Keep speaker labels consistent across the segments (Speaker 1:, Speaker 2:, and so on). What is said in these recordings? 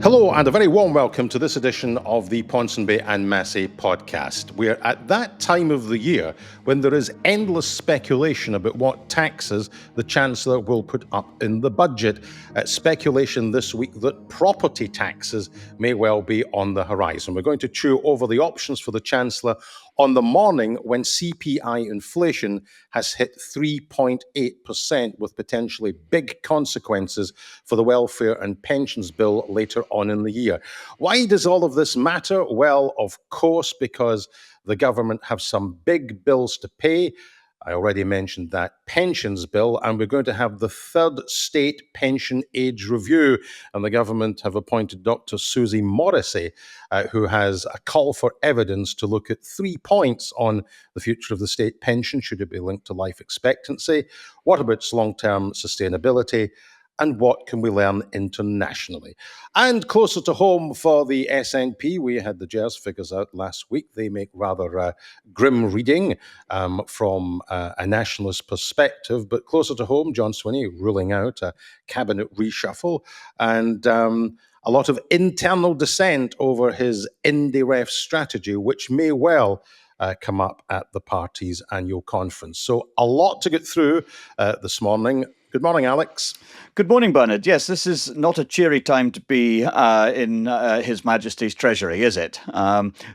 Speaker 1: Hello, and a very warm welcome to this edition of the Ponsonby and Massie podcast. We're at that time of the year when there is endless speculation about what taxes the Chancellor will put up in the budget. Speculation this week that property taxes may well be on the horizon. We're going to chew over the options for the Chancellor on the morning when CPI inflation has hit 3.8%, with potentially big consequences for the welfare and pensions bill later on in the year. Why does all of this matter? Well, of course, because the government have some big bills to pay. I already mentioned that pensions bill, and we're going to have the third state pension age review. And the government have appointed Dr. Susie Morrissey, who has a call for evidence to look at 3 points on the future of the state pension. Should it be linked to life expectancy? What about its long-term sustainability? And what can we learn internationally? And closer to home for the SNP, we had the JERS figures out last week. They make rather grim reading from a nationalist perspective. But closer to home, John Swinney ruling out a cabinet reshuffle and a lot of internal dissent over his IndyRef strategy, which may well come up at the party's annual conference. So a lot to get through this morning. Good morning, Alex.
Speaker 2: Good morning, Bernard. Yes, this is not a cheery time to be in His Majesty's Treasury, is it?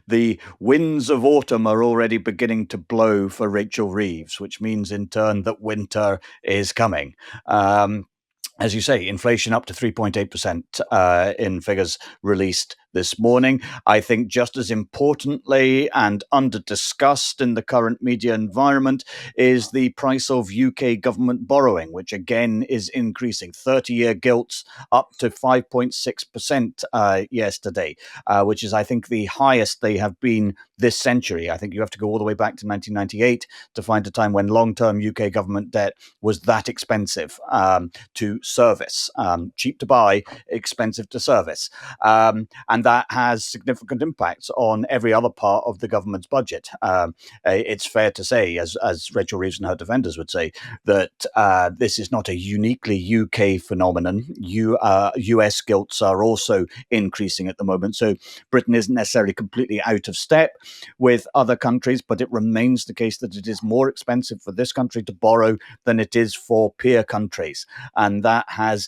Speaker 2: The winds of autumn are already beginning to blow for Rachel Reeves, which means in turn that winter is coming. As you say, inflation up to 3.8% in figures released this morning. I think just as importantly and under-discussed in the current media environment is the price of UK government borrowing, which again is increasing. 30-year gilts up to 5.6% yesterday, which is, I think, the highest they have been this century. I think you have to go all the way back to 1998 to find a time when long-term UK government debt was that expensive to service. Cheap to buy, expensive to service. And that has significant impacts on every other part of the government's budget. It's fair to say, as Rachel Reeves and her defenders would say, that this is not a uniquely UK phenomenon. US gilts are also increasing at the moment. So Britain isn't necessarily completely out of step with other countries, but it remains the case that it is more expensive for this country to borrow than it is for peer countries. And that has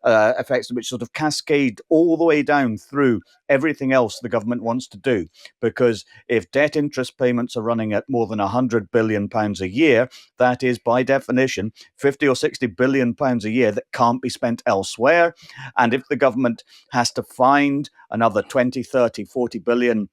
Speaker 2: effects which sort of cascade all the way down through everything else the government wants to do. Because if debt interest payments are running at more than £100 billion a year, that is by definition 50 or 60 billion pounds a year that can't be spent elsewhere. And if the government has to find another 20, 30, 40 billion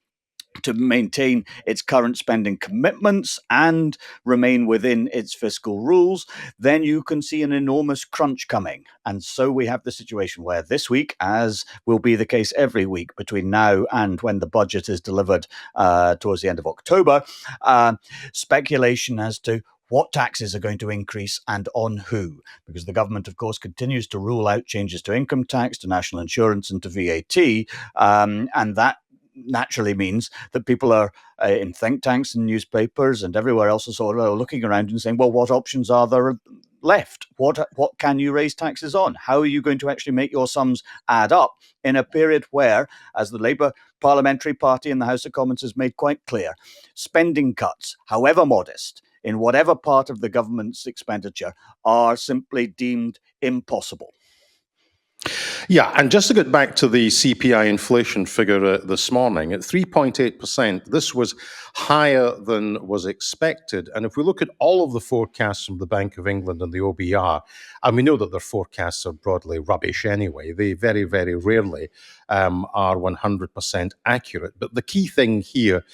Speaker 2: to maintain its current spending commitments and remain within its fiscal rules, then you can see an enormous crunch coming. And so we have the situation where this week, as will be the case every week between now and when the budget is delivered towards the end of October, speculation as to what taxes are going to increase and on who, because the government, of course, continues to rule out changes to income tax, to national insurance and to VAT, and that naturally means that people are in think tanks and newspapers and everywhere else are sort of looking around and saying, well, what options are there left? What can you raise taxes on? How are you going to actually make your sums add up in a period where, as the Labour Parliamentary Party in the House of Commons has made quite clear, spending cuts, however modest, in whatever part of the government's expenditure are simply deemed impossible?
Speaker 1: Yeah, and just to get back to the CPI inflation figure this morning, at 3.8%, this was higher than was expected. And if we look at all of the forecasts from the Bank of England and the OBR, and we know that their forecasts are broadly rubbish anyway, they very, very rarely are 100% accurate. But the key thing here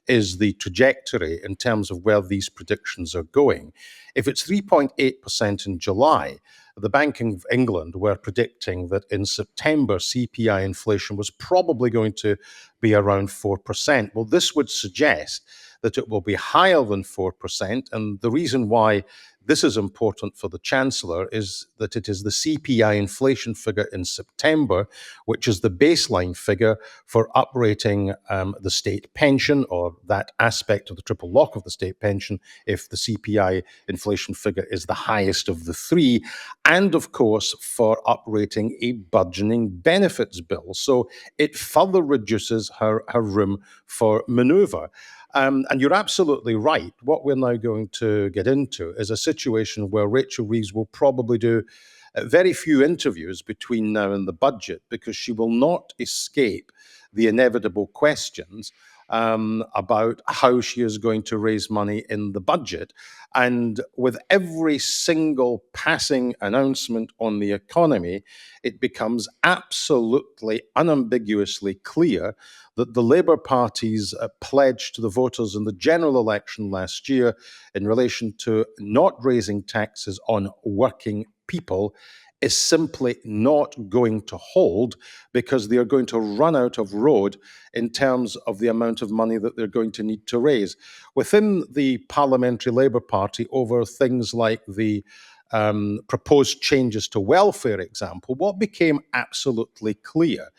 Speaker 1: is the trajectory in terms of where these predictions are going. If it's 3.8% in July, the Bank of England were predicting that in September, CPI inflation was probably going to be around 4%. Well, this would suggest that it will be higher than 4%. And the reason why this is important for the Chancellor is that it is the CPI inflation figure in September, which is the baseline figure for uprating the state pension, or that aspect of the triple lock of the state pension, if the CPI inflation figure is the highest of the three, and of course for uprating a burgeoning benefits bill. So it further reduces her room for manoeuvre. And you're absolutely right. What we're now going to get into is a situation where Rachel Reeves will probably do very few interviews between now and the budget, because she will not escape the inevitable questions about how she is going to raise money in the budget. And with every single passing announcement on the economy, it becomes absolutely unambiguously clear that the Labour Party's pledge to the voters in the general election last year in relation to not raising taxes on working people is simply not going to hold, because they are going to run out of road in terms of the amount of money that they're going to need to raise. Within the Parliamentary Labour Party, over things like the proposed changes to welfare example, what became absolutely clear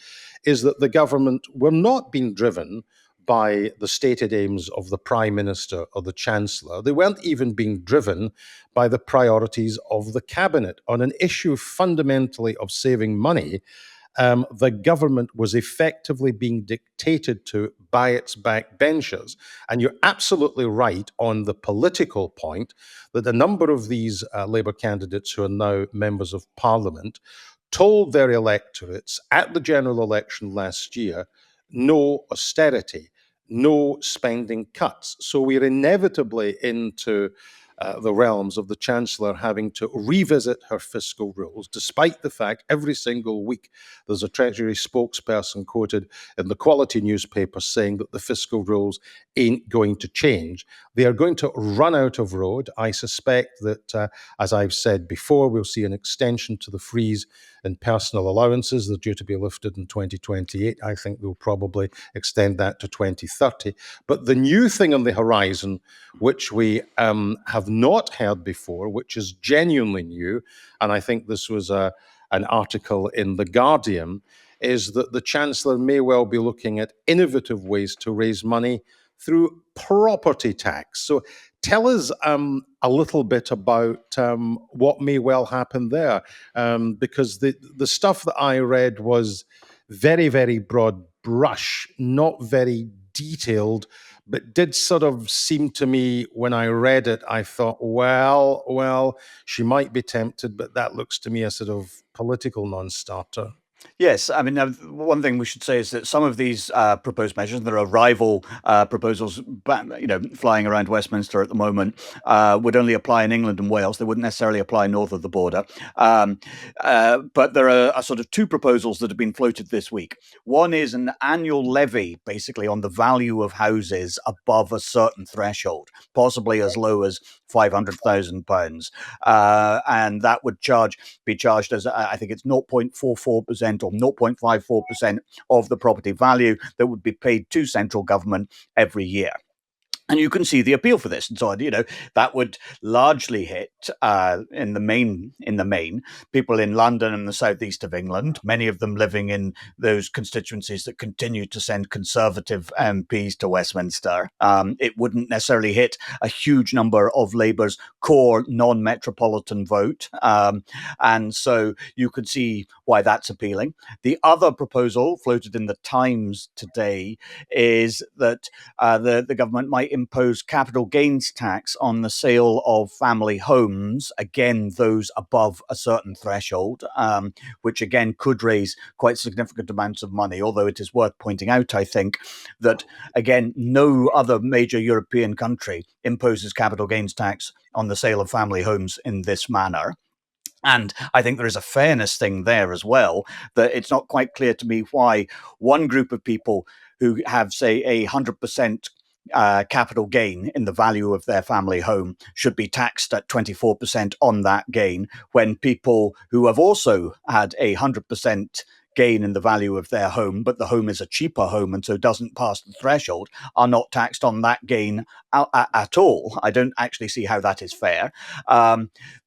Speaker 1: is that the government were not being driven by the stated aims of the Prime Minister or the Chancellor. They weren't even being driven by the priorities of the Cabinet. On an issue fundamentally of saving money, the government was effectively being dictated to by its backbenchers. And you're absolutely right on the political point that a number of these Labour candidates who are now members of Parliament told their electorates at the general election last year, no austerity, no spending cuts. So we're inevitably into the realms of the Chancellor having to revisit her fiscal rules, despite the fact every single week there's a Treasury spokesperson quoted in the Quality newspaper saying that the fiscal rules ain't going to change. They are going to run out of road. I suspect that, as I've said before, we'll see an extension to the freeze in personal allowances. They're due to be lifted in 2028. I think they'll probably extend that to 2030. But the new thing on the horizon, which we have not heard before, which is genuinely new, and I think this was an article in The Guardian, is that the Chancellor may well be looking at innovative ways to raise money through property tax. So tell us a little bit about what may well happen there, because the stuff that I read was very, very broad brush, not very detailed, but did sort of seem to me, when I read it, I thought, well, she might be tempted, but that looks to me a sort of political non-starter.
Speaker 2: Yes, I mean, one thing we should say is that some of these proposed measures, there are rival proposals, flying around Westminster at the moment, would only apply in England and Wales. They wouldn't necessarily apply north of the border. But there are sort of two proposals that have been floated this week. One is an annual levy, basically, on the value of houses above a certain threshold, possibly as low as £500,000, and that would be charged as, I think it's 0.44% or 0.54% of the property value that would be paid to central government every year. And you can see the appeal for this. And so, that would largely hit, in the main, people in London and the southeast of England, many of them living in those constituencies that continue to send Conservative MPs to Westminster. It wouldn't necessarily hit a huge number of Labour's core non-metropolitan vote. And so you could see why that's appealing. The other proposal floated in the Times today is that the government might impose capital gains tax on the sale of family homes, again, those above a certain threshold, which again could raise quite significant amounts of money, although it is worth pointing out, I think, that, again, no other major European country imposes capital gains tax on the sale of family homes in this manner. And I think there is a fairness thing there as well, that it's not quite clear to me why one group of people who have, say, 100% capital gain in the value of their family home should be taxed at 24% on that gain, when people who have also had 100% gain in the value of their home, but the home is a cheaper home and so doesn't pass the threshold, are not taxed on that gain at all. I don't actually see how that is fair.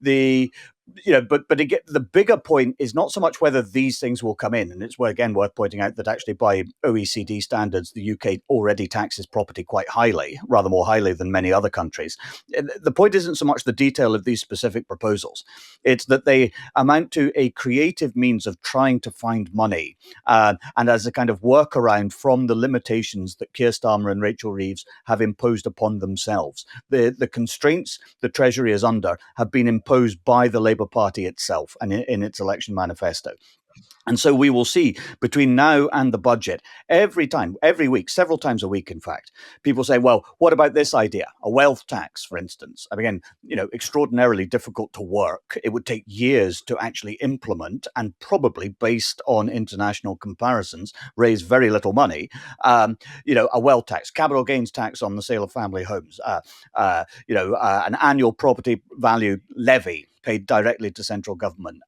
Speaker 2: The but again, the bigger point is not so much whether these things will come in, and it's again worth pointing out that actually by OECD standards, the UK already taxes property quite highly, rather more highly than many other countries. The point isn't so much the detail of these specific proposals; it's that they amount to a creative means of trying to find money, and as a kind of workaround from the limitations that Keir Starmer and Rachel Reeves have imposed upon themselves. The constraints the Treasury is under have been imposed by the Labour Party itself and in its election manifesto. And so we will see between now and the budget, every week, several times a week, in fact, people say, well, what about this idea? A wealth tax, for instance. I mean, extraordinarily difficult to work. It would take years to actually implement and probably, based on international comparisons, raise very little money. A wealth tax, capital gains tax on the sale of family homes, an annual property value levy paid directly to central government.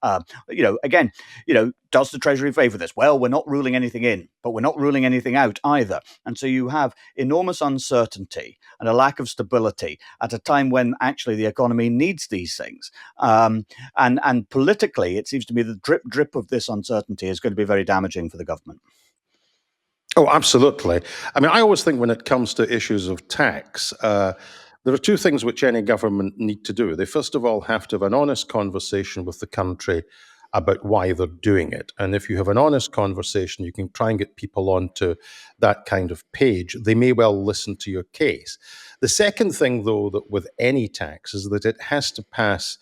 Speaker 2: Does the Treasury favour this? Well, we're not ruling anything in, but we're not ruling anything out either. And so you have enormous uncertainty and a lack of stability at a time when actually the economy needs these things. And politically, it seems to me the drip of this uncertainty is going to be very damaging for the government.
Speaker 1: Oh, absolutely. I mean, I always think when it comes to issues of tax, there are two things which any government need to do. They first of all have to have an honest conversation with the country about why they're doing it. And if you have an honest conversation, you can try and get people onto that kind of page. They may well listen to your case. The second thing, though, that with any tax is that it has to pass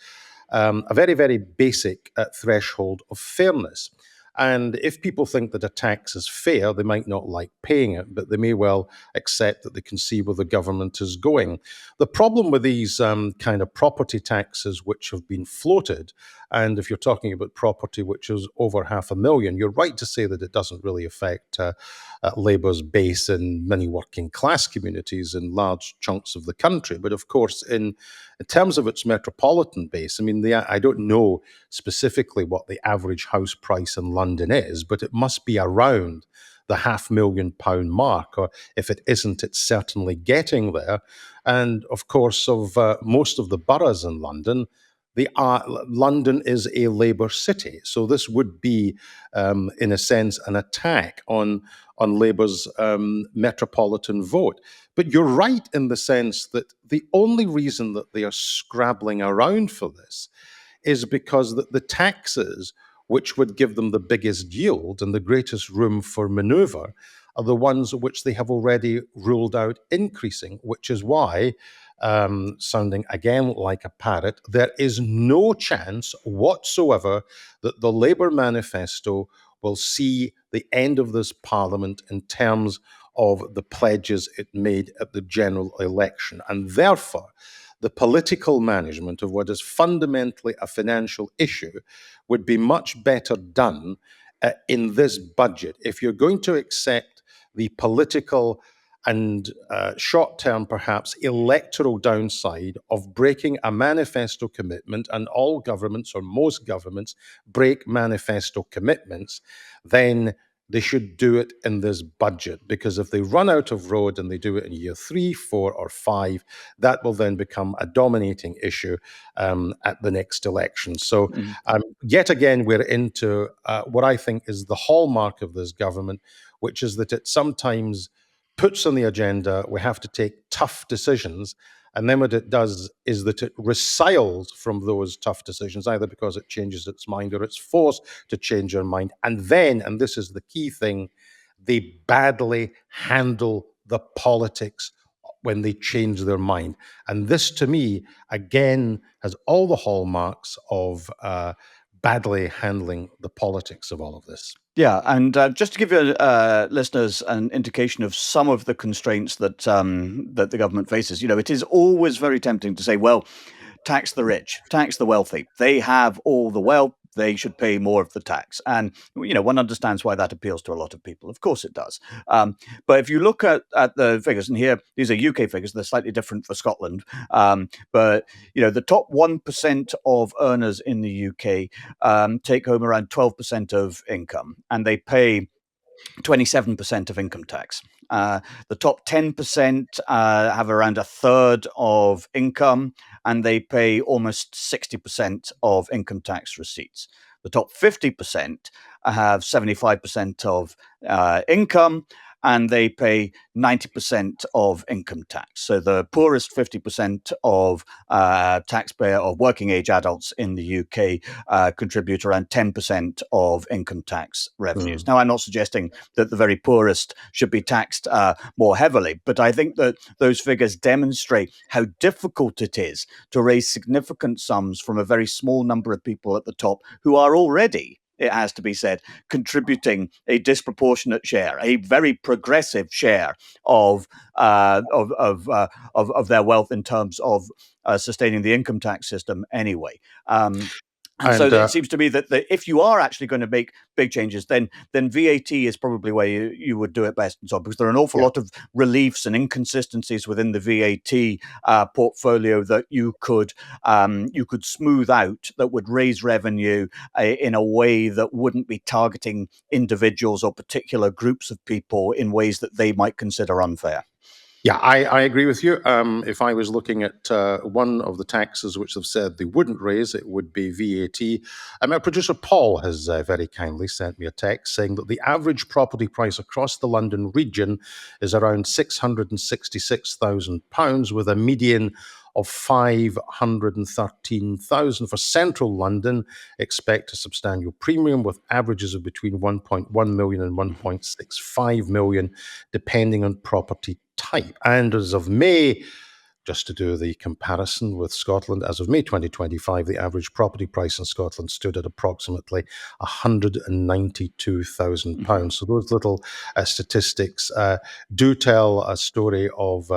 Speaker 1: a very, very basic threshold of fairness. And if people think that a tax is fair, they might not like paying it, but they may well accept that they can see where the government is going. The problem with these kind of property taxes which have been floated, and if you're talking about property which is over 500,000, you're right to say that it doesn't really affect Labour's base in many working class communities in large chunks of the country. But of course, in terms of its metropolitan base, I mean, I don't know specifically what the average house price in London is, but it must be around the £500,000 mark, or if it isn't, it's certainly getting there. And of course, of most of the boroughs in London, London is a Labour city, so this would be, in a sense, an attack on Labour's metropolitan vote. But you're right in the sense that the only reason that they are scrabbling around for this is because the taxes which would give them the biggest yield and the greatest room for manoeuvre are the ones which they have already ruled out increasing, which is why, sounding again like a parrot, there is no chance whatsoever that the Labour manifesto will see the end of this parliament in terms of the pledges it made at the general election. And therefore, the political management of what is fundamentally a financial issue would be much better done in this budget. If you're going to accept the political and short-term, perhaps electoral downside of breaking a manifesto commitment, and all governments or most governments break manifesto commitments, then they should do it in this budget, because if they run out of road and they do it in year 3, 4, or 5, that will then become a dominating issue at the next election. So yet again, we're into what I think is the hallmark of this government, which is that it sometimes puts on the agenda, we have to take tough decisions. And then what it does is that it resiles from those tough decisions, either because it changes its mind or it's forced to change their mind. And then, and this is the key thing, they badly handle the politics when they change their mind. And this, to me, again, has all the hallmarks of badly handling the politics of all of this.
Speaker 2: Yeah, and just to give your listeners an indication of some of the constraints that that the government faces, it is always very tempting to say, well, tax the rich, tax the wealthy. They have all the wealth, they should pay more of the tax. And, one understands why that appeals to a lot of people. Of course it does. But if you look at the figures, and here, these are UK figures, they're slightly different for Scotland. But, the top 1% of earners in the UK take home around 12% of income, and they pay 27% of income tax. The top 10% have around a third of income, and they pay almost 60% of income tax receipts. The top 50% have 75% of income, and they pay 90% of income tax. So the poorest 50% of taxpayer of working age adults in the UK contribute around 10% of income tax revenues. Now, I'm not suggesting that the very poorest should be taxed more heavily, but I think that those figures demonstrate how difficult it is to raise significant sums from a very small number of people at the top who are already, it has to be said, contributing a disproportionate share, a very progressive share of their wealth in terms of sustaining the income tax system anyway. And so it seems to me that if you are actually going to make big changes, then VAT is probably where you would do it best, and so on, because there are an awful lot of reliefs and inconsistencies within the VAT portfolio that you could smooth out, that would raise revenue in a way that wouldn't be targeting individuals or particular groups of people in ways that they might consider unfair.
Speaker 1: Yeah, I agree with you. If I was looking at one of the taxes which they've said they wouldn't raise, it would be VAT. Our producer Paul has very kindly sent me a text saying that the average property price across the London region is around £666,000, with a median of 513,000. For central London, expect a substantial premium, with averages of between 1.1 million and 1.65 million, depending on property type. And as of May, just to do the comparison with Scotland, as of May 2025, the average property price in Scotland stood at approximately £192,000. So those little statistics do tell a story of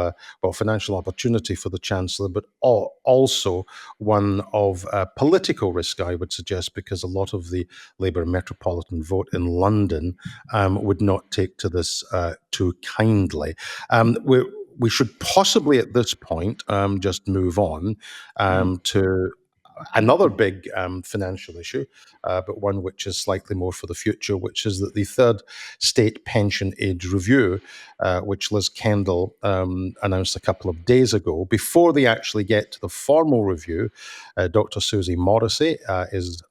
Speaker 1: financial opportunity for the Chancellor, but also one of political risk, I would suggest, because a lot of the Labour metropolitan vote in London would not take to this too kindly. We should possibly at this point just move on to another big financial issue, but one which is slightly more for the future, which is that the third state pension age review, which Liz Kendall announced a couple of days ago, before they actually get to the formal review, Dr. Susie Morrissey is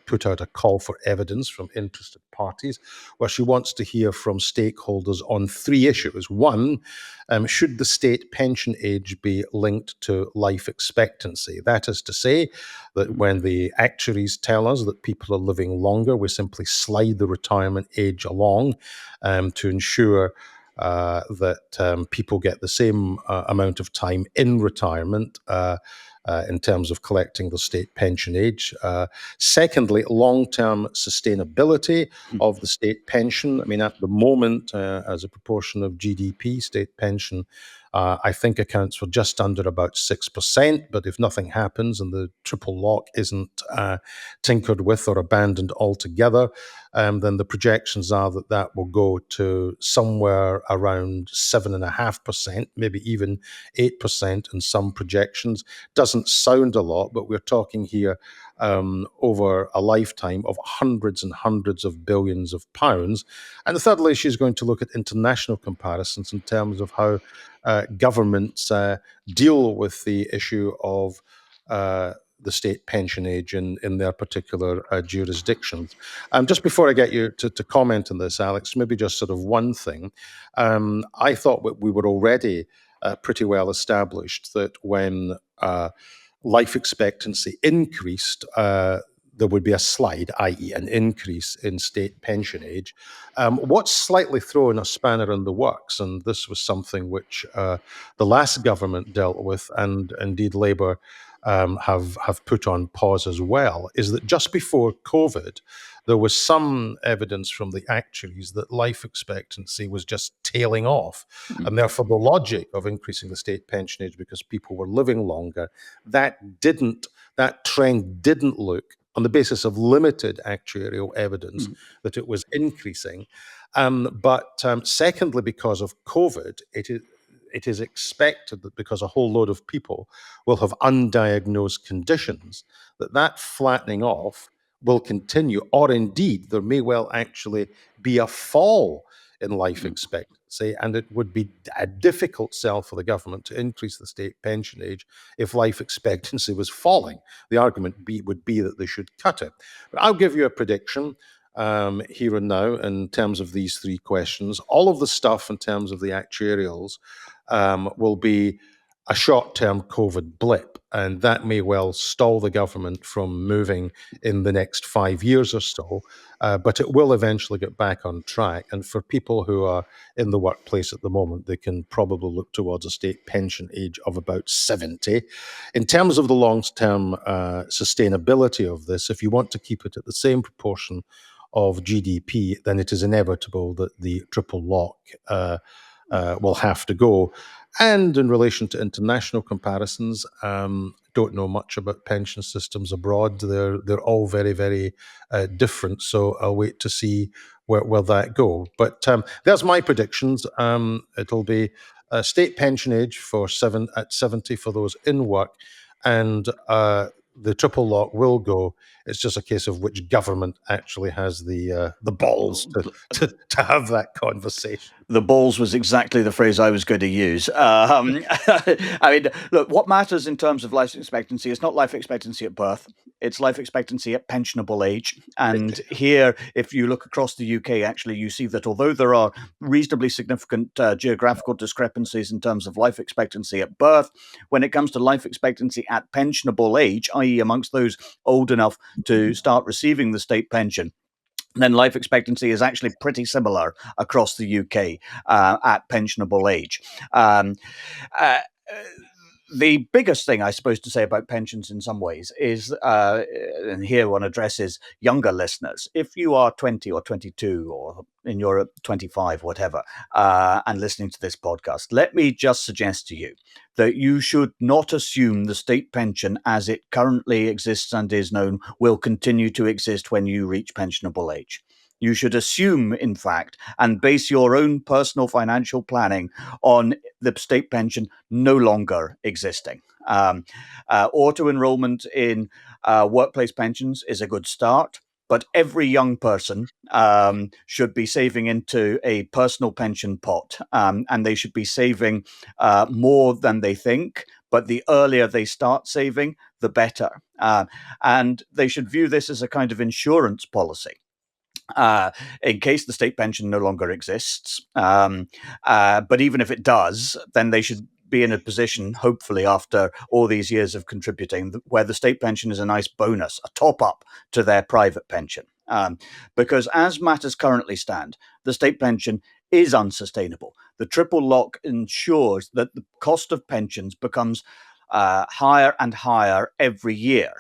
Speaker 1: put out a call for evidence from interested parties, where she wants to hear from stakeholders on three issues. One, should the state pension age be linked to life expectancy? That is to say, that when the actuaries tell us that people are living longer, we simply slide the retirement age along to ensure that people get the same amount of time in retirement in terms of collecting the state pension age. Secondly, long-term sustainability of the state pension. I mean, at the moment, as a proportion of GDP, state pension, I think accounts for just under about 6%, but if nothing happens and the triple lock isn't tinkered with or abandoned altogether, then the projections are that that will go to somewhere around 7.5%, maybe even 8% in some projections. Doesn't sound a lot, but we're talking here over a lifetime of hundreds and hundreds of billions of pounds. And the third issue is going to look at international comparisons in terms of how governments deal with the issue of the state pension age in their particular jurisdictions. Just before I get you to comment on this, Alex, maybe just sort of one thing. I thought that we were already pretty well established that when life expectancy increased, there would be a slide, i.e. an increase in state pension age. What's slightly thrown a spanner in the works, and this was something which the last government dealt with, and indeed Labour have put on pause as well, is that just before COVID, there was some evidence from the actuaries that life expectancy was just tailing off. And therefore, the logic of increasing the state pension age because people were living longer, that trend didn't look on the basis of limited actuarial evidence that it was increasing. But secondly, because of COVID, it is expected that because a whole load of people will have undiagnosed conditions, that flattening off will continue, or indeed there may well actually be a fall in life expectancy, and it would be a difficult sell for the government to increase the state pension age if life expectancy was falling. The argument would be that they should cut it. But I'll give you a prediction here and now in terms of these three questions. All of the stuff in terms of the actuarials will be a short-term COVID blip, and that may well stall the government from moving in the next 5 years or so, but it will eventually get back on track. And for people who are in the workplace at the moment, they can probably look towards a state pension age of about 70. In terms of the long-term sustainability of this, if you want to keep it at the same proportion of GDP, then it is inevitable that the triple lock will have to go. And in relation to international comparisons, don't know much about pension systems abroad. They're all very, very different. So I'll wait to see where that go. But there's my predictions. It'll be a state pension age at 70 for those in work, and the triple lock will go. It's just a case of which government actually has the balls to have that conversation.
Speaker 2: The balls was exactly the phrase I was going to use. I mean, look, what matters in terms of life expectancy is not life expectancy at birth. It's life expectancy at pensionable age. And here, if you look across the UK, actually, you see that although there are reasonably significant geographical discrepancies in terms of life expectancy at birth, when it comes to life expectancy at pensionable age, i.e. amongst those old enough to start receiving the state pension, then life expectancy is actually pretty similar across the UK at pensionable age. The biggest thing, I suppose, to say about pensions in some ways is, and here one addresses younger listeners, if you are 20 or 22 or in Europe 25, whatever, and listening to this podcast, let me just suggest to you that you should not assume the state pension as it currently exists and is known will continue to exist when you reach pensionable age. You should assume, in fact, and base your own personal financial planning on the state pension no longer existing. Auto-enrollment in workplace pensions is a good start, but every young person should be saving into a personal pension pot, and they should be saving more than they think. But the earlier they start saving, the better. And they should view this as a kind of insurance policy. In case the state pension no longer exists. But even if it does, then they should be in a position, hopefully after all these years of contributing, where the state pension is a nice bonus, a top up to their private pension. Because as matters currently stand, the state pension is unsustainable. The triple lock ensures that the cost of pensions becomes higher and higher every year.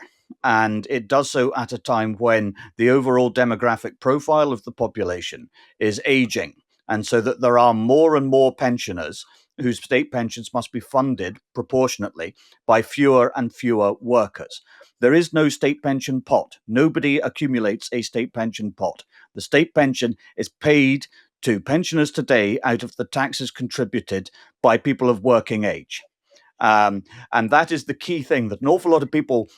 Speaker 2: And it does so at a time when the overall demographic profile of the population is aging. And so that there are more and more pensioners whose state pensions must be funded proportionately by fewer and fewer workers. There is no state pension pot. Nobody accumulates a state pension pot. The state pension is paid to pensioners today out of the taxes contributed by people of working age. And that is the key thing that an awful lot of people,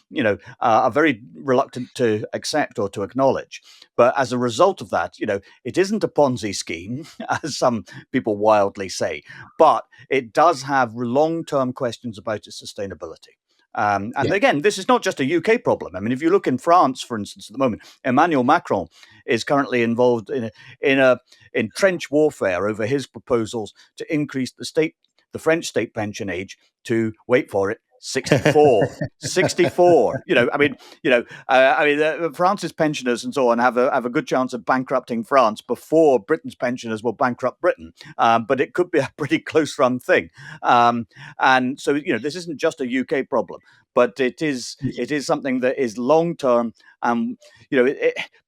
Speaker 2: are very reluctant to accept or to acknowledge. But as a result of that, it isn't a Ponzi scheme, as some people wildly say, but it does have long-term questions about its sustainability. Again, this is not just a UK problem. I mean, if you look in France, for instance, at the moment, Emmanuel Macron is currently involved in trench warfare over his proposals to increase the French state pension age to, wait for it, 64. 64. France's pensioners and so on have a good chance of bankrupting France before Britain's pensioners will bankrupt Britain. But it could be a pretty close run thing. And so, this isn't just a UK problem, but it is something that is long term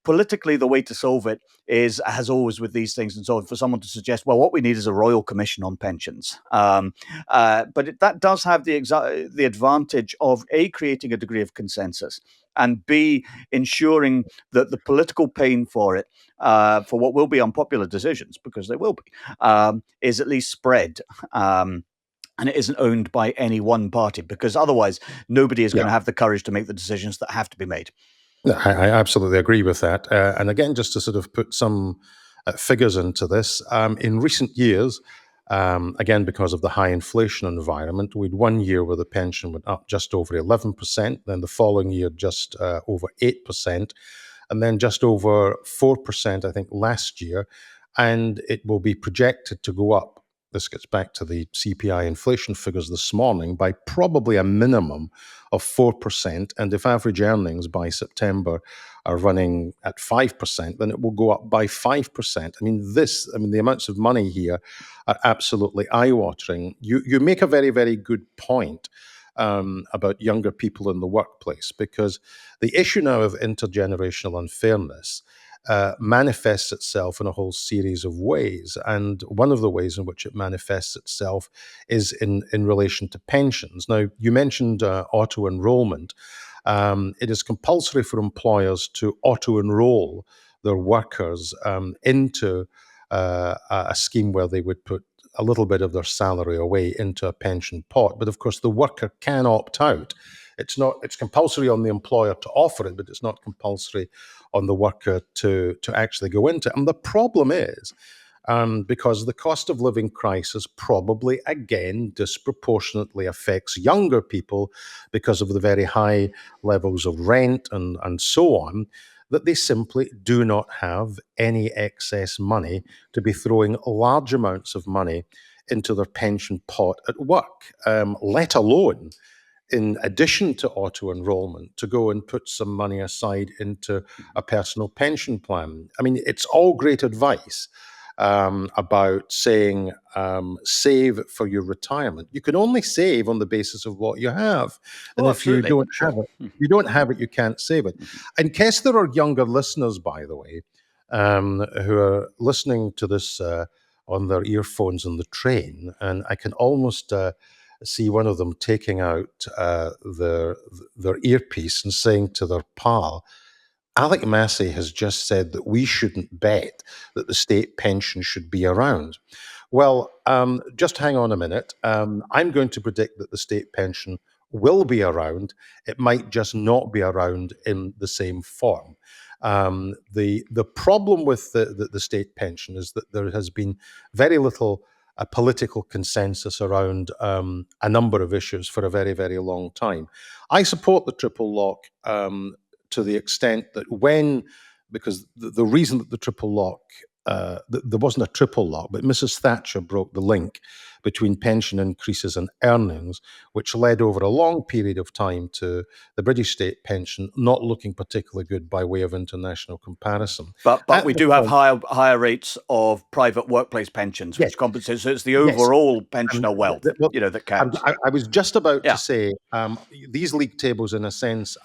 Speaker 2: Politically, the way to solve it is, as always with these things, and so on, for someone to suggest, well, what we need is a royal commission on pensions. That does have the advantage of A, creating a degree of consensus, and B, ensuring that the political pain for it, for what will be unpopular decisions, because they will be, is at least spread. And it isn't owned by any one party, because otherwise nobody is going to have the courage to make the decisions that have to be made.
Speaker 1: I absolutely agree with that. And again, just to sort of put some figures into this, in recent years, again, because of the high inflation environment, we'd 1 year where the pension went up just over 11%, then the following year just over 8%, and then just over 4%, I think, last year. And it will be projected to go up. This gets back to the CPI inflation figures this morning by probably a minimum of 4%. And if average earnings by September are running at 5%, then it will go up by 5%. The amounts of money here are absolutely eye-watering. You make a very, very good point about younger people in the workplace, because the issue now of intergenerational unfairness manifests itself in a whole series of ways. And one of the ways in which it manifests itself is in relation to pensions. Now, you mentioned auto-enrollment. It is compulsory for employers to auto-enroll their workers into a scheme where they would put a little bit of their salary away into a pension pot. But of course, the worker can opt out. It's compulsory on the employer to offer it, but it's not compulsory on the worker to actually go into it. And the problem is, because the cost of living crisis probably, again, disproportionately affects younger people because of the very high levels of rent and so on, that they simply do not have any excess money to be throwing large amounts of money into their pension pot at work, let alone, in addition to auto-enrollment, to go and put some money aside into a personal pension plan. I mean, it's all great advice about saying save for your retirement. You can only save on the basis of what you have. And if you don't have it, you can't save it. In case there are younger listeners, by the way, who are listening to this on their earphones in the train, and I can almost see one of them taking out their earpiece and saying to their pal, Alex Massie has just said that we shouldn't bet that the state pension should be around. Well, just hang on a minute. I'm going to predict that the state pension will be around. It might just not be around in the same form. The problem with the state pension is that there has been very little a political consensus around a number of issues for a very, very long time. I support the triple lock to the extent that because the reason that the triple lock, there wasn't a triple lock, but Mrs. Thatcher broke the link between pension increases and earnings, which led over a long period of time to the British state pension not looking particularly good by way of international comparison.
Speaker 2: But we do have higher rates of private workplace pensions, which compensate. So it's the overall pensioner wealth, that counts.
Speaker 1: I was just about to say these league tables, in a sense,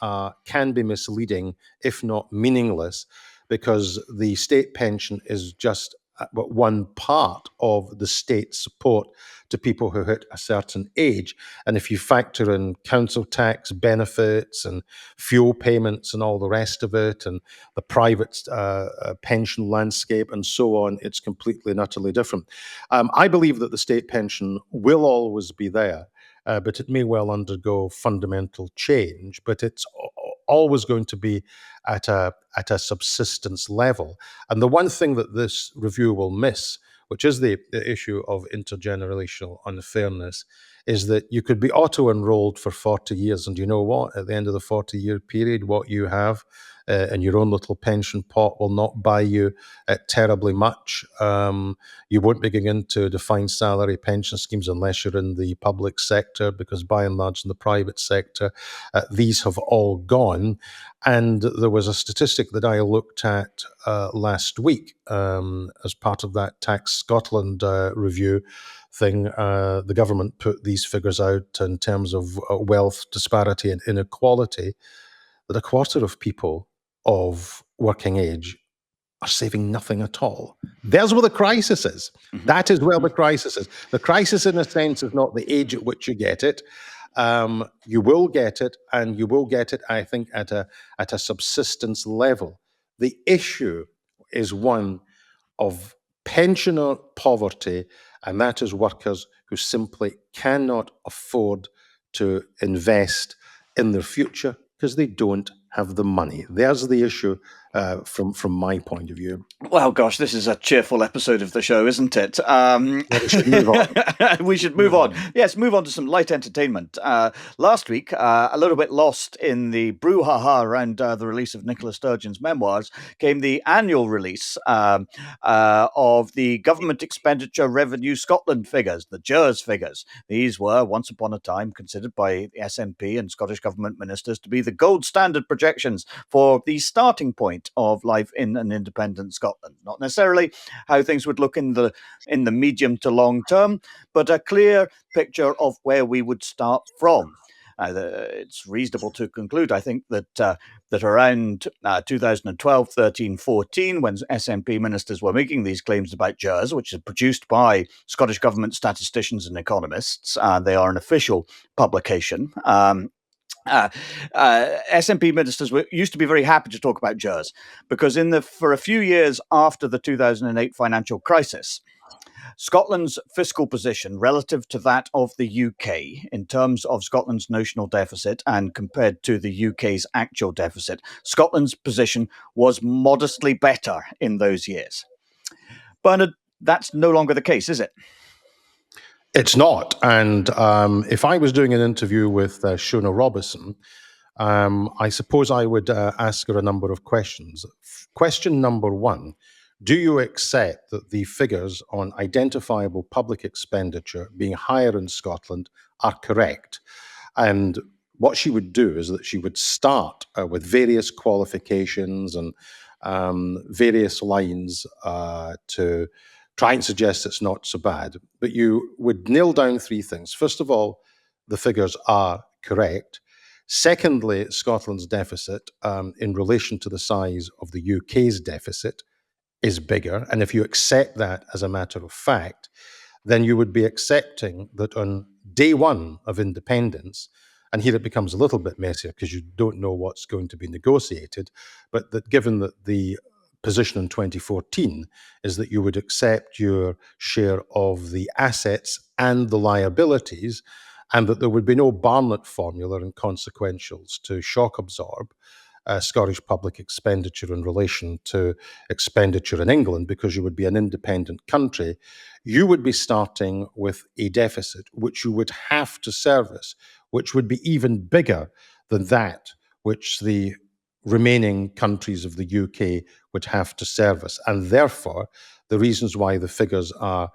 Speaker 1: can be misleading, if not meaningless, because the state pension is just one part of the state support to people who hit a certain age. And if you factor in council tax benefits and fuel payments and all the rest of it, and the private pension landscape and so on, it's completely and utterly different. I believe that the state pension will always be there, but it may well undergo fundamental change, but it's always going to be at a subsistence level. And the one thing that this review will miss, which is the issue of intergenerational unfairness, is that you could be auto-enrolled for 40 years, and you know what? At the end of the 40-year period, what you have in your own little pension pot will not buy you terribly much. You won't be getting into defined salary pension schemes unless you're in the public sector, because by and large in the private sector, these have all gone. And there was a statistic that I looked at last week as part of that Tax Scotland review thing. The government put these figures out in terms of wealth disparity and inequality, that a quarter of people of working age are saving nothing at all. There's where the crisis is. That is where the crisis is. The crisis, in a sense, is not the age at which you get it. You will get it, and you will get it, I think, at a subsistence level. The issue is one of pensioner poverty, and that is workers who simply cannot afford to invest in their future because they don't have the money. There's the issue from my point of view.
Speaker 2: Well, gosh, this is a cheerful episode of the show, isn't it?
Speaker 1: We should move on.
Speaker 2: We should move on. Yes, move on to some light entertainment. Last week, a little bit lost in the brouhaha around the release of Nicola Sturgeon's memoirs, came the annual release of the Government Expenditure Revenue Scotland figures, the GERS figures. These were, once upon a time, considered by the SNP and Scottish Government ministers to be the gold standard projections for the starting point of life in an independent Scotland. Not necessarily how things would look in the medium to long term, but a clear picture of where we would start from. It's reasonable to conclude, I think, that around 2012, 13, 14, when SNP ministers were making these claims about GERS, which is produced by Scottish Government statisticians and economists, they are an official publication. SNP ministers used to be very happy to talk about GERS because for a few years after the 2008 financial crisis, Scotland's fiscal position relative to that of the UK in terms of Scotland's notional deficit and compared to the UK's actual deficit, Scotland's position was modestly better in those years. Bernard, that's no longer the case, is it?
Speaker 1: It's not. And if I was doing an interview with Shona Robertson, I suppose I would ask her a number of questions. Question number one, do you accept that the figures on identifiable public expenditure being higher in Scotland are correct? And what she would do is that she would start with various qualifications and various lines to try and suggest it's not so bad. But you would nail down three things. First of all, the figures are correct. Secondly, Scotland's deficit in relation to the size of the UK's deficit is bigger. And if you accept that as a matter of fact, then you would be accepting that on day one of independence, and here it becomes a little bit messier because you don't know what's going to be negotiated, but that given that the position in 2014 is that you would accept your share of the assets and the liabilities, and that there would be no Barnett formula and consequentials to shock absorb Scottish public expenditure in relation to expenditure in England, because you would be an independent country, you would be starting with a deficit which you would have to service, which would be even bigger than that which the remaining countries of the UK would have to service. And therefore, the reasons why the figures are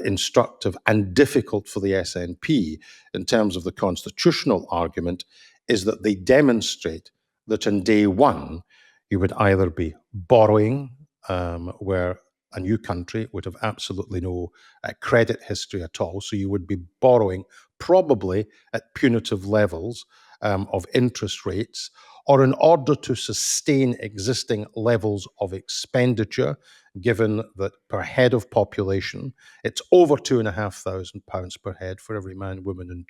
Speaker 1: instructive and difficult for the SNP in terms of the constitutional argument is that they demonstrate that on day one, you would either be borrowing, where a new country would have absolutely no credit history at all. So you would be borrowing probably at punitive levels of interest rates, or in order to sustain existing levels of expenditure, given that per head of population, it's over £2,500 per head for every man, woman, and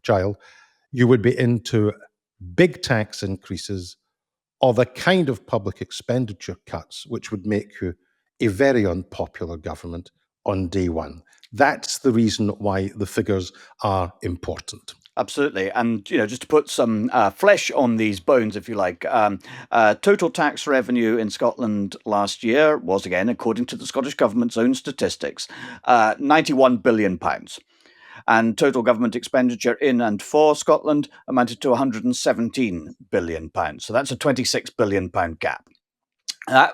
Speaker 1: child, you would be into big tax increases or the kind of public expenditure cuts which would make you a very unpopular government on day one. That's the reason why the figures are important.
Speaker 2: Absolutely. And, just to put some flesh on these bones, if you like, total tax revenue in Scotland last year was, again, according to the Scottish Government's own statistics, £91 billion. And total government expenditure in and for Scotland amounted to £117 billion. So that's a £26 billion gap.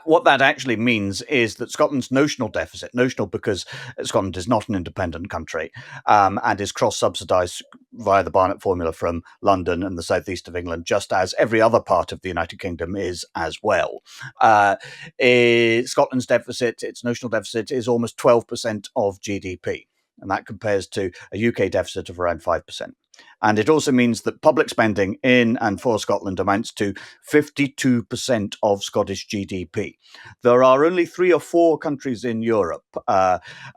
Speaker 2: What that actually means is that Scotland's notional deficit, notional because Scotland is not an independent country and is cross-subsidised via the Barnett formula from London and the southeast of England, just as every other part of the United Kingdom is as well. Scotland's deficit, its notional deficit, is almost 12% of GDP. And that compares to a UK deficit of around 5%. And it also means that public spending in and for Scotland amounts to 52% of Scottish GDP. There are only 3 or 4 countries in Europe,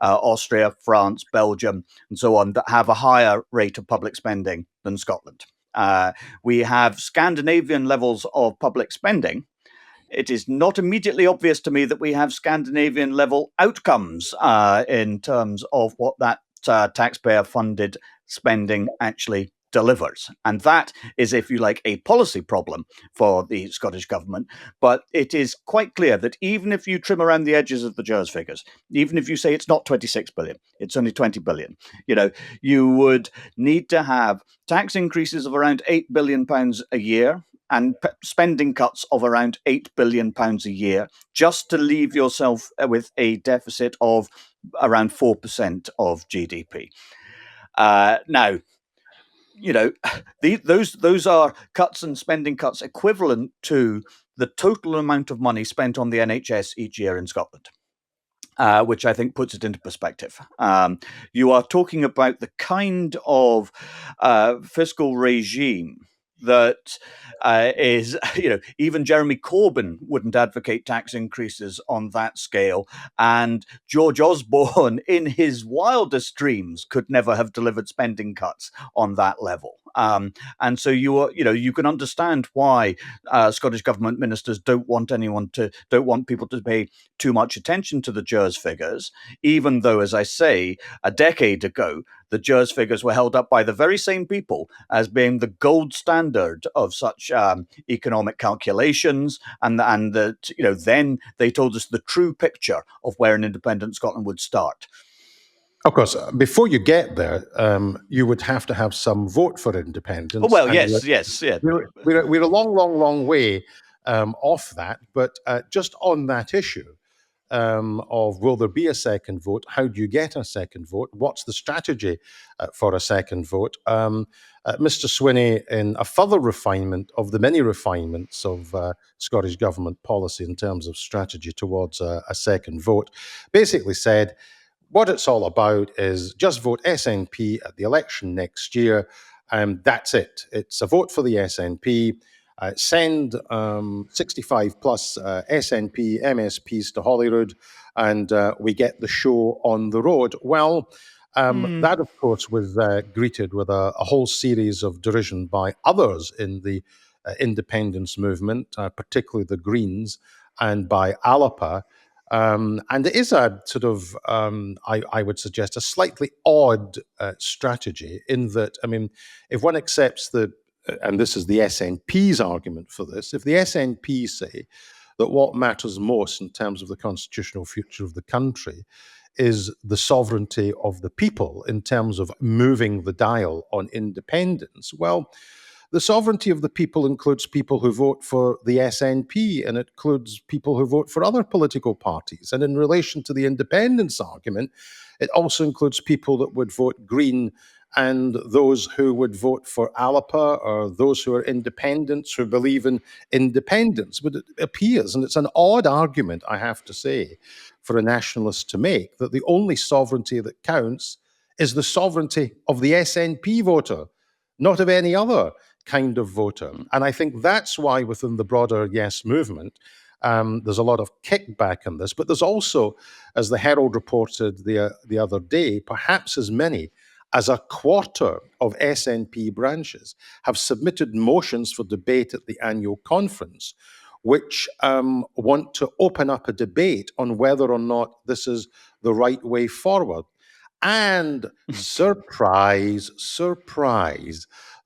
Speaker 2: Austria, France, Belgium, and so on, that have a higher rate of public spending than Scotland. We have Scandinavian levels of public spending. It is not immediately obvious to me that we have Scandinavian level outcomes in terms of what that taxpayer funded spending actually delivers. And that is, if you like, a policy problem for the Scottish government. But it is quite clear that even if you trim around the edges of the JERS figures, even if you say it's not 26 billion, it's only 20 billion, you would need to have tax increases of around £8 billion a year and spending cuts of around £8 billion a year just to leave yourself with a deficit of around 4% of GDP. Now, those are cuts and spending cuts equivalent to the total amount of money spent on the NHS each year in Scotland. Which I think puts it into perspective. You are talking about the kind of fiscal regime that is, even Jeremy Corbyn wouldn't advocate tax increases on that scale. And George Osborne, in his wildest dreams, could never have delivered spending cuts on that level. And so you can understand why Scottish government ministers don't want people to pay too much attention to the JERS figures, even though, as I say, a decade ago, the JERS figures were held up by the very same people as being the gold standard of such economic calculations, and that then they told us the true picture of where an independent Scotland would start.
Speaker 1: Of course, before you get there, you would have to have some vote for independence.
Speaker 2: Oh, well, yes.
Speaker 1: We're a long way off that, but just on that issue, of will there be a second vote? How do you get a second vote? What's the strategy for a second vote? Mr. Swinney, in a further refinement of the many refinements of Scottish government policy in terms of strategy towards a second vote, basically said what it's all about is just vote SNP at the election next year. That's it. It's a vote for the SNP. Send 65 plus SNP MSPs to Holyrood, and we get the show on the road. Well, that, of course, was greeted with a whole series of derision by others in the independence movement, particularly the Greens, and by Alapa. And it is a sort of, I would suggest, a slightly odd strategy in that, if one accepts and this is the SNP's argument for this, if the SNP say that what matters most in terms of the constitutional future of the country is the sovereignty of the people in terms of moving the dial on independence, well, the sovereignty of the people includes people who vote for the SNP, and it includes people who vote for other political parties. And in relation to the independence argument, it also includes people that would vote Green and those who would vote for Alapa, or those who are independents who believe in independence. But it appears, and it's an odd argument, I have to say, for a nationalist to make, that the only sovereignty that counts is the sovereignty of the SNP voter, not of any other kind of voter. And I think that's why within the broader Yes movement, there's a lot of kickback on this. But there's also, as the Herald reported the other day, perhaps as many as a quarter of SNP branches have submitted motions for debate at the annual conference, which want to open up a debate on whether or not this is the right way forward. And surprise,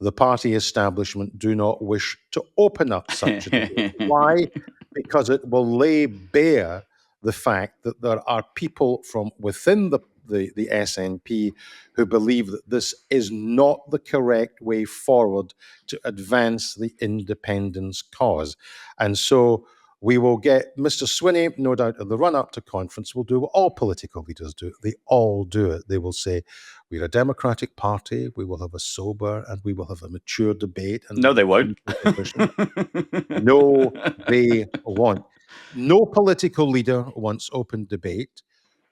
Speaker 1: the party establishment do not wish to open up such a debate. Why? Because it will lay bare the fact that there are people from within the SNP who believe that this is not the correct way forward to advance the independence cause. And so we will get Mr. Swinney, no doubt, in the run-up to conference, will do what all political leaders do. They all do it. They will say, we're a democratic party, we will have a sober and we will have a mature debate. And
Speaker 2: no, they won't.
Speaker 1: No, they won't. No political leader wants open debate.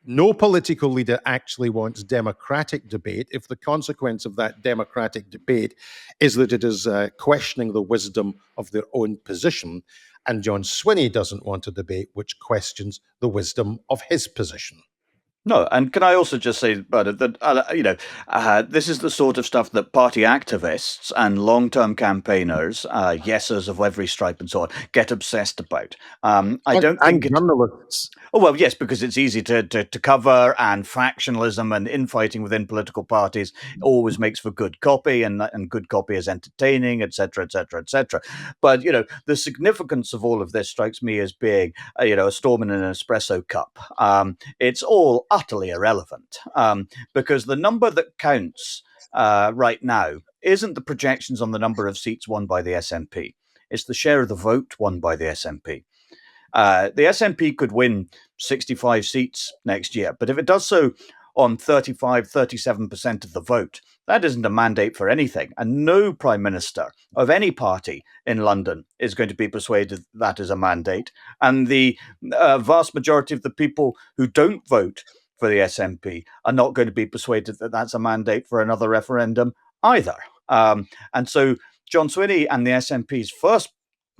Speaker 1: No political leader actually wants democratic debate if the consequence of that democratic debate is that it is questioning the wisdom of their own position. And John Swinney doesn't want a debate which questions the wisdom of his position.
Speaker 2: No, and can I also just say about it that this is the sort of stuff that party activists and long-term campaigners, yesers of every stripe and so on, get obsessed about. I don't think
Speaker 1: And journalists.
Speaker 2: Oh, well, yes, because it's easy to cover, and factionalism and infighting within political parties always makes for good copy, and good copy is entertaining, etc., etc., etc. But the significance of all of this strikes me as being a storm in an espresso cup. It's all utterly irrelevant, because the number that counts right now isn't the projections on the number of seats won by the SNP. It's the share of the vote won by the SNP. The SNP could win 65 seats next year, but if it does so on 35, 37% of the vote, that isn't a mandate for anything. And no prime minister of any party in London is going to be persuaded that is a mandate. And the vast majority of the people who don't vote for the SNP are not going to be persuaded that that's a mandate for another referendum either. And so John Swinney and the SNP's first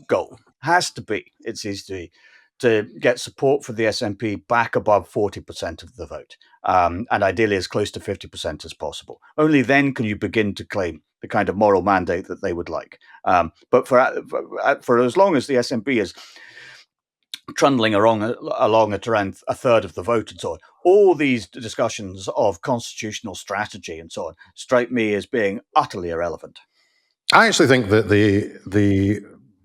Speaker 2: goal has to be, it seems to be, to get support for the SNP back above 40% of the vote, and ideally as close to 50% as possible. Only then can you begin to claim the kind of moral mandate that they would like. But for as long as the SNP is trundling along at around a third of the vote and so on, all these discussions of constitutional strategy and so on strike me as being utterly irrelevant.
Speaker 1: I actually think that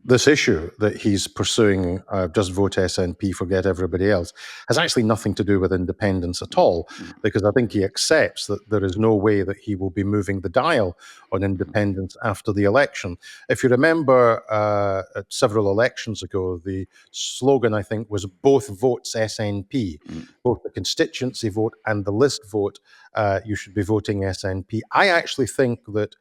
Speaker 1: this issue that he's pursuing, just vote SNP, forget everybody else, has actually nothing to do with independence at all, because I think he accepts that there is no way that he will be moving the dial on independence after the election. If you remember, at several elections ago, the slogan, I think, was both votes SNP, both the constituency vote and the list vote, you should be voting SNP. I actually think that,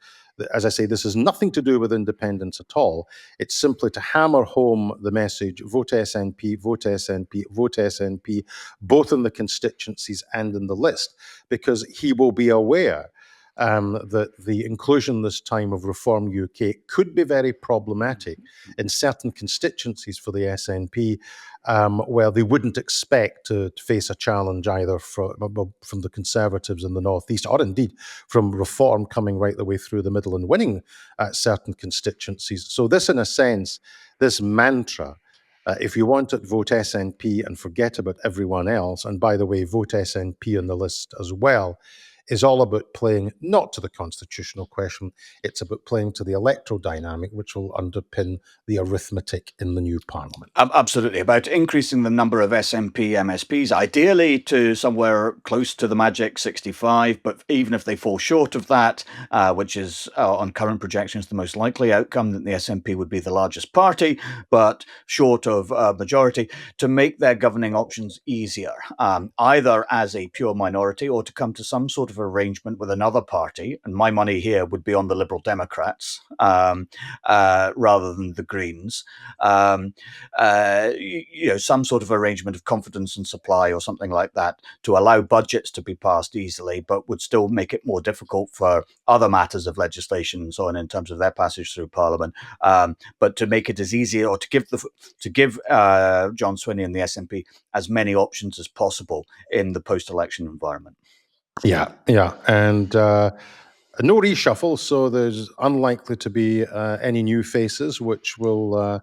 Speaker 1: as I say, this has nothing to do with independence at all. It's simply to hammer home the message, vote SNP, vote SNP, vote SNP, both in the constituencies and in the list, because he will be aware that the inclusion this time of Reform UK could be very problematic in certain constituencies for the SNP, where they wouldn't expect to face a challenge either from the Conservatives in the North East, or indeed from Reform coming right the way through the middle and winning certain constituencies. So this, in a sense, this mantra, if you want it, vote SNP and forget about everyone else, and by the way, vote SNP on the list as well, is all about playing not to the constitutional question, it's about playing to the electoral dynamic, which will underpin the arithmetic in the new parliament.
Speaker 2: Absolutely, about increasing the number of SNP MSPs, ideally to somewhere close to the magic 65, but even if they fall short of that, which is on current projections the most likely outcome, that the SNP would be the largest party, but short of majority, to make their governing options easier, either as a pure minority or to come to some sort of arrangement with another party. And my money here would be on the Liberal Democrats rather than the Greens. Some sort of arrangement of confidence and supply or something like that to allow budgets to be passed easily, but would still make it more difficult for other matters of legislation and so on in terms of their passage through Parliament. But to make it as easy, or to give John Swinney and the SNP as many options as possible in the post-election environment.
Speaker 1: Yeah, and no reshuffle, so there's unlikely to be any new faces, which we'll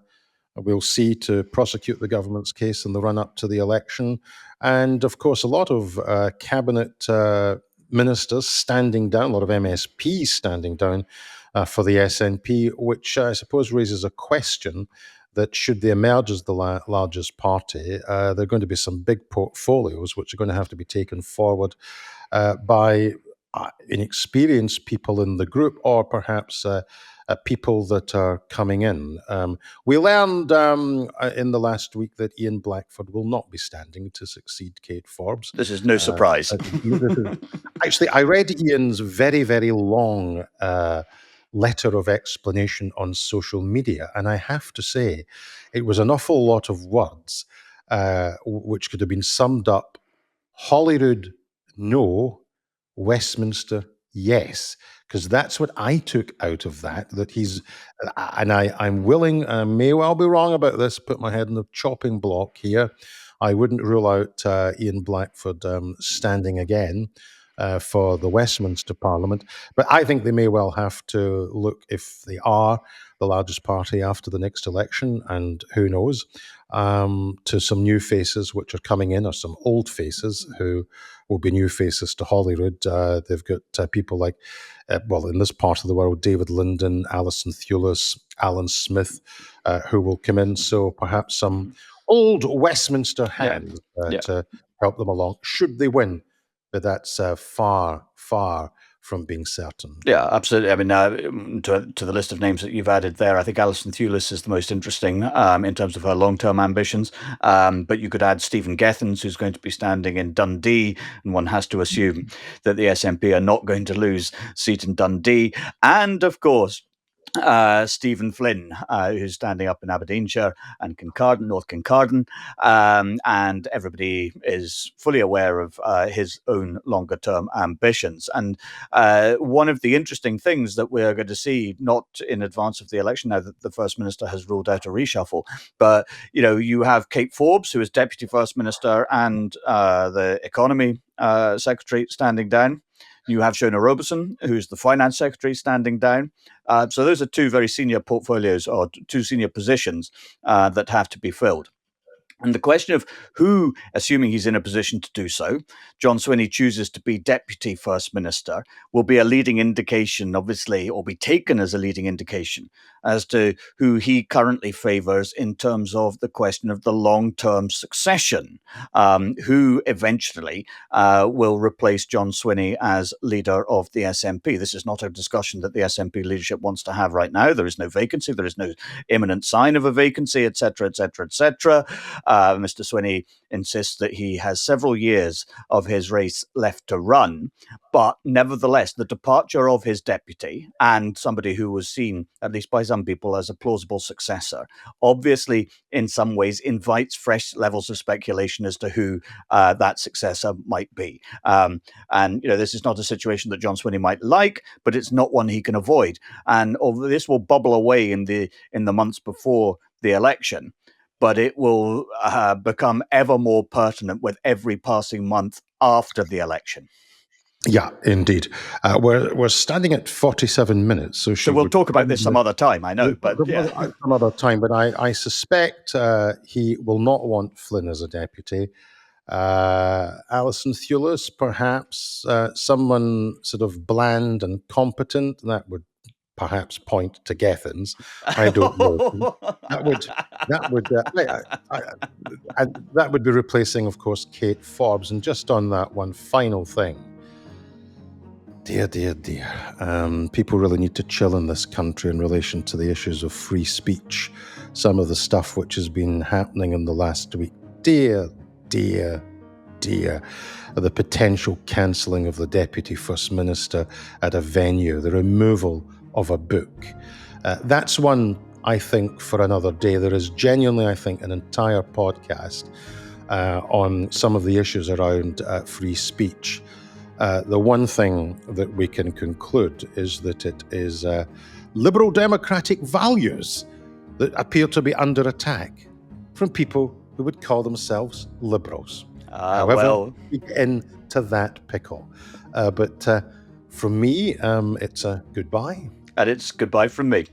Speaker 1: see to prosecute the government's case in the run-up to the election. And of course, a lot of cabinet ministers standing down, a lot of MSPs standing down for the SNP, which I suppose raises a question that should they emerge as the largest party, there are going to be some big portfolios which are going to have to be taken forward by inexperienced people in the group, or perhaps people that are coming in. We learned in the last week that Ian Blackford will not be standing to succeed Kate Forbes.
Speaker 2: This is no surprise.
Speaker 1: Actually, I read Ian's very, very long letter of explanation on social media, and I have to say, it was an awful lot of words which could have been summed up Holyrood, no. Westminster, yes. Because that's what I took out of that he's, and I'm willing, I may well be wrong about this, put my head in the chopping block here. I wouldn't rule out Ian Blackford standing again for the Westminster Parliament. But I think they may well have to look, if they are the largest party after the next election, and who knows, to some new faces which are coming in, or some old faces who will be new faces to Holyrood. They've got people like, well, in this part of the world, David Linden, Alison Thewlis, Alan Smith, who will come in. So perhaps some old Westminster hands to help them along, should they win. But that's far, far from being certain.
Speaker 2: Yeah, absolutely. I mean, to the list of names that you've added there, I think Alison Thewlis is the most interesting in terms of her long-term ambitions. But you could add Stephen Gethens, who's going to be standing in Dundee, and one has to assume that the SNP are not going to lose seat in Dundee. And of course, Stephen Flynn, who's standing up in Aberdeenshire and Kincardine, North Kincardine, and everybody is fully aware of his own longer-term ambitions. And one of the interesting things that we're going to see, not in advance of the election, now that the First Minister has ruled out a reshuffle, but you have Kate Forbes, who is Deputy First Minister and the Economy Secretary, standing down. You have Shona Robertson, who's the Finance Secretary, standing down. So those are two very senior portfolios, or two senior positions that have to be filled. And the question of who, assuming he's in a position to do so, John Swinney chooses to be Deputy First Minister, will be a leading indication, obviously, or be taken as a leading indication as to who he currently favours in terms of the question of the long-term succession, who eventually will replace John Swinney as leader of the SNP. This is not a discussion that the SNP leadership wants to have right now. There is no vacancy. There is no imminent sign of a vacancy, etc., etc., etc. Mr. Swinney insists that he has several years of his race left to run, but nevertheless, the departure of his deputy, and somebody who was seen, at least by some people, as a plausible successor, obviously in some ways invites fresh levels of speculation as to who that successor might be. And this is not a situation that John Swinney might like, but it's not one he can avoid. And although this will bubble away in the months before the election, but it will become ever more pertinent with every passing month after the election.
Speaker 1: Yeah, indeed. We're standing at 47 minutes. So
Speaker 2: we'll talk about this some other time, I know. But
Speaker 1: some other time. But I suspect he will not want Flynn as a deputy. Alison Thewlis, perhaps someone sort of bland and competent. That would perhaps point to Gethens. I don't know. That would be replacing, of course, Kate Forbes. And just on that one final thing, dear. People really need to chill in this country in relation to the issues of free speech. Some of the stuff which has been happening in the last week. Dear. The potential cancelling of the Deputy First Minister at a venue, the removal of a book. That's one, I think, for another day. There is genuinely, I think, an entire podcast on some of the issues around free speech. The one thing that we can conclude is that it is liberal democratic values that appear to be under attack from people who would call themselves liberals. However, we get into that pickle. But from me, it's a goodbye.
Speaker 2: And it's goodbye from me.